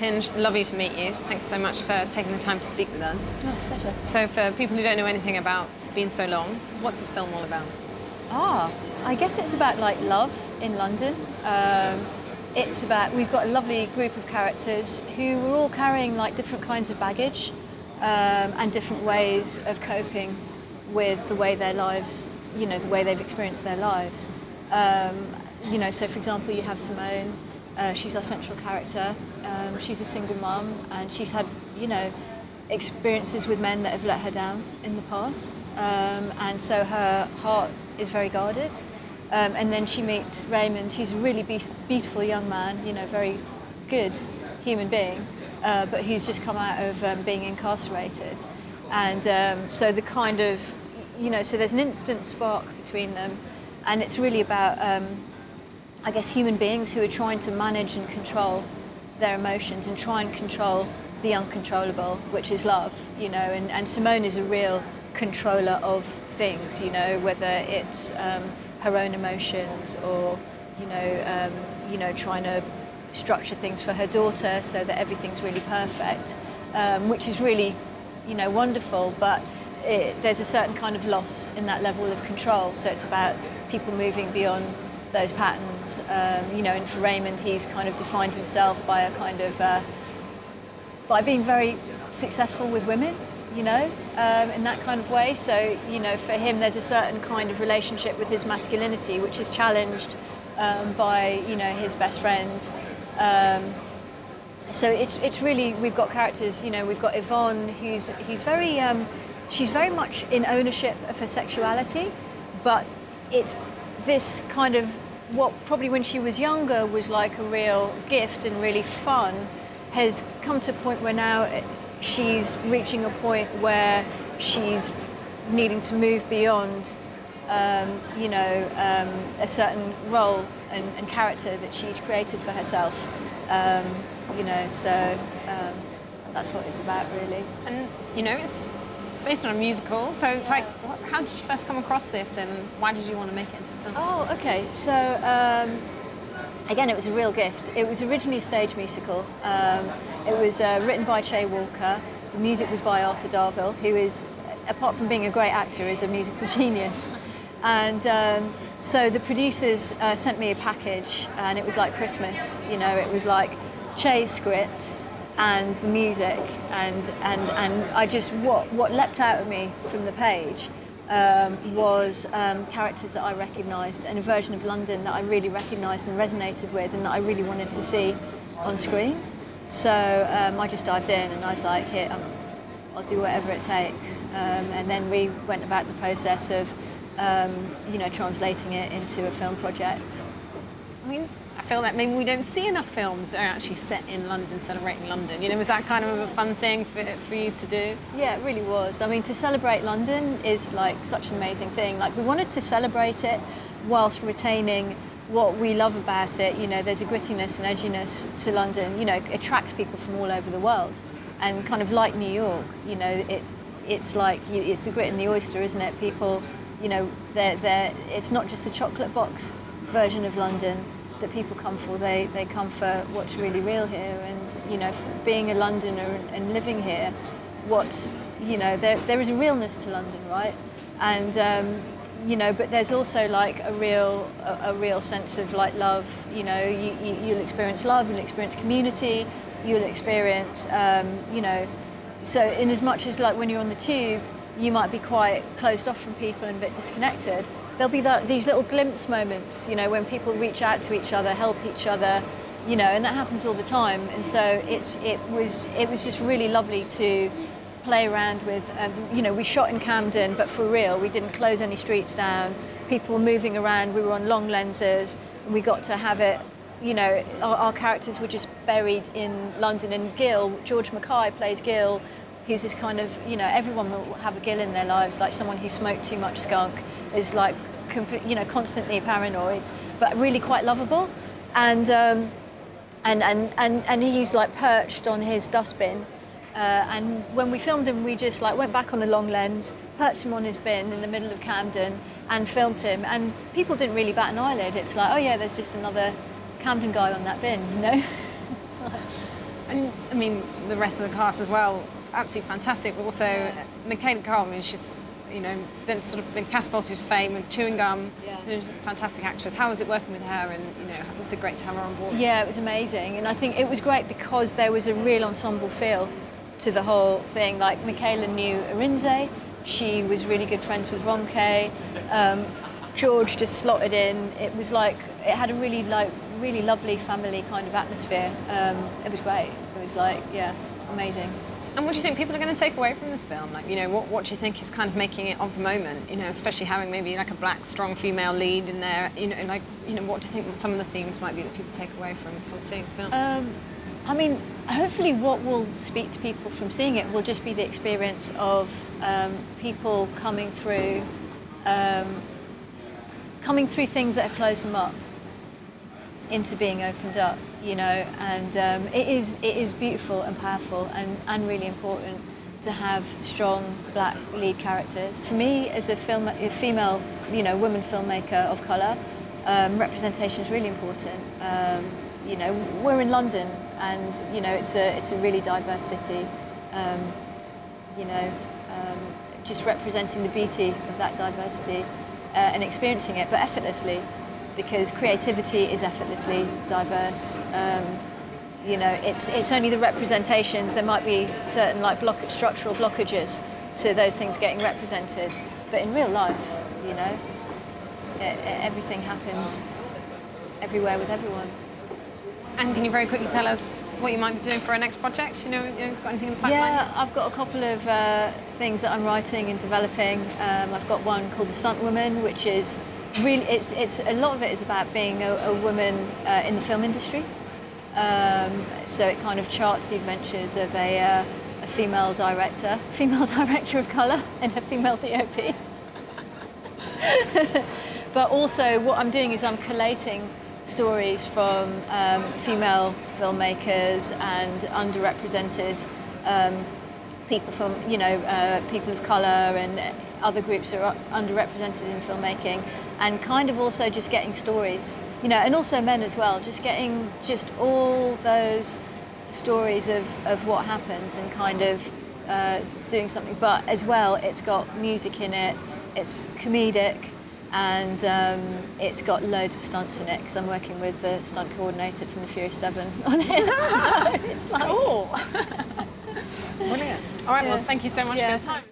Tinge, lovely to meet you. Thanks so much for taking the time to speak with us. Oh, pleasure. So for people who don't know anything about Been So Long, what's this film all about? I guess it's about like love in London. It's about, we've got a lovely group of characters who were all carrying like different kinds of baggage and different ways of coping with the way their lives, you know, the way they've experienced their lives. You know, so for example, you have Simone. She's our central character. She's a single mum, and she's had, you know, experiences with men that have let her down in the past, and so her heart is very guarded. And then she meets Raymond. He's a really beautiful young man, you know, very good human being, but he's just come out of being incarcerated. And so the kind of, you know, so there's an instant spark between them, and it's really about, I guess, human beings who are trying to manage and control their emotions and try and control the uncontrollable, which is love, you know, and Simone is a real controller of things, you know, whether it's her own emotions or, you know, trying to structure things for her daughter so that everything's really perfect, which is really, you know, wonderful, but there's a certain kind of loss in that level of control, so it's about people moving beyond those patterns, you know, and for Raymond, he's kind of defined himself by a kind of, by being very successful with women, you know, in that kind of way. So, you know, for him, there's a certain kind of relationship with his masculinity, which is challenged by, you know, his best friend. So it's really, we've got characters, you know, we've got Yvonne, who's very, she's very much in ownership of her sexuality, but it's this kind of, what probably when she was younger was like a real gift and really fun, has come to a point where now she's reaching a point where she's needing to move beyond, you know, a certain role and character that she's created for herself. You know, so that's what it's about, really. And, you know, it's based on a musical, so it's like, how did you first come across this and why did you want to make it into a film? Oh, okay, so again, it was a real gift. It was originally a stage musical. It was written by Che Walker. The music was by Arthur Darvill, who is, apart from being a great actor, is a musical genius. And so the producers sent me a package, and it was like Christmas. You know, it was like Che's script and the music, and I just, what leapt out at me from the page was characters that I recognised and a version of London that I really recognised and resonated with and that I really wanted to see on screen. So I just dived in and I was like, here, I'll do whatever it takes. And then we went about the process of, you know, translating it into a film project. I mean, I feel that maybe we don't see enough films that are actually set in London, celebrating London. You know, was that kind of a fun thing for you to do? Yeah, it really was. I mean, to celebrate London is like such an amazing thing. Like, we wanted to celebrate it whilst retaining what we love about it. You know, there's a grittiness and edginess to London. You know, it attracts people from all over the world. And kind of like New York, you know, it's like, it's the grit and the oyster, isn't it? People, you know, it's not just the chocolate box version of London that people come for. They come for what's really real here. And, you know, being a Londoner and living here, you know, there is a realness to London, right? And, you know, but there's also like a real sense of like love. You know, you'll experience love, you'll experience community, you'll experience, you know, so in as much as like when you're on the tube, you might be quite closed off from people and a bit disconnected. There'll be these little glimpse moments, you know, when people reach out to each other, help each other, you know, and that happens all the time. And so it was just really lovely to play around with. You know, we shot in Camden, but for real, we didn't close any streets down. People were moving around. We were on long lenses, and we got to have it. You know, our characters were just buried in London. And Gil, George Mackay plays Gil, who's this kind of, you know, everyone will have a Gil in their lives, like someone who smoked too much skunk, is like, you know, constantly paranoid, but really quite lovable. And he's like perched on his dustbin. And when we filmed him, we just like went back on a long lens, perched him on his bin in the middle of Camden, and filmed him. And people didn't really bat an eyelid. It was like, oh yeah, there's just another Camden guy on that bin, you know. And I mean, the rest of the cast as well, absolutely fantastic. But also, Michaela Coel, I mean, she's, you know, been catapulted to fame with Chewing Gum. Yeah. She's a fantastic actress. How was it working with her? And you know, was it great to have her on board? Yeah, it was amazing, and I think it was great because there was a real ensemble feel to the whole thing. Like Michaela knew Arinze, she was really good friends with Ronke. George just slotted in. It was like it had a really lovely family kind of atmosphere. It was great. It was like, yeah, amazing. And what do you think people are going to take away from this film? Like, you know, what do you think is kind of making it of the moment? You know, especially having maybe like a black, strong female lead in there. You know, like, you know, what do you think some of the themes might be that people take away from seeing the film? I mean, hopefully, what will speak to people from seeing it will just be the experience of people coming through things that have closed them up into being opened up, you know, and it is beautiful and powerful and really important to have strong black lead characters. For me, as a female, you know, woman filmmaker of colour, representation is really important. You know, we're in London, and you know, it's a really diverse city. You know, just representing the beauty of that diversity and experiencing it, but effortlessly. Because creativity is effortlessly diverse. You know, it's only the representations. There might be certain like structural blockages to those things getting represented, but in real life, you know, everything happens everywhere with everyone. And can you very quickly tell us what you might be doing for our next project? You know, got anything in the pipeline? Yeah, I've got a couple of things that I'm writing and developing. I've got one called The Stunt Woman, which is really, it's a lot of it is about being a woman in the film industry. So it kind of charts the adventures of a female director of colour, and a female DOP. But also, what I'm doing is I'm collating stories from female filmmakers and underrepresented people from, you know, people of colour and other groups who are underrepresented in filmmaking, and kind of also just getting stories, you know, and also men as well, just getting just all those stories of what happens and kind of doing something. But as well, it's got music in it, it's comedic, and it's got loads of stunts in it because I'm working with the stunt coordinator from the Furious 7 on it. So it's like, oh, brilliant! All right, well, thank you so much for your time.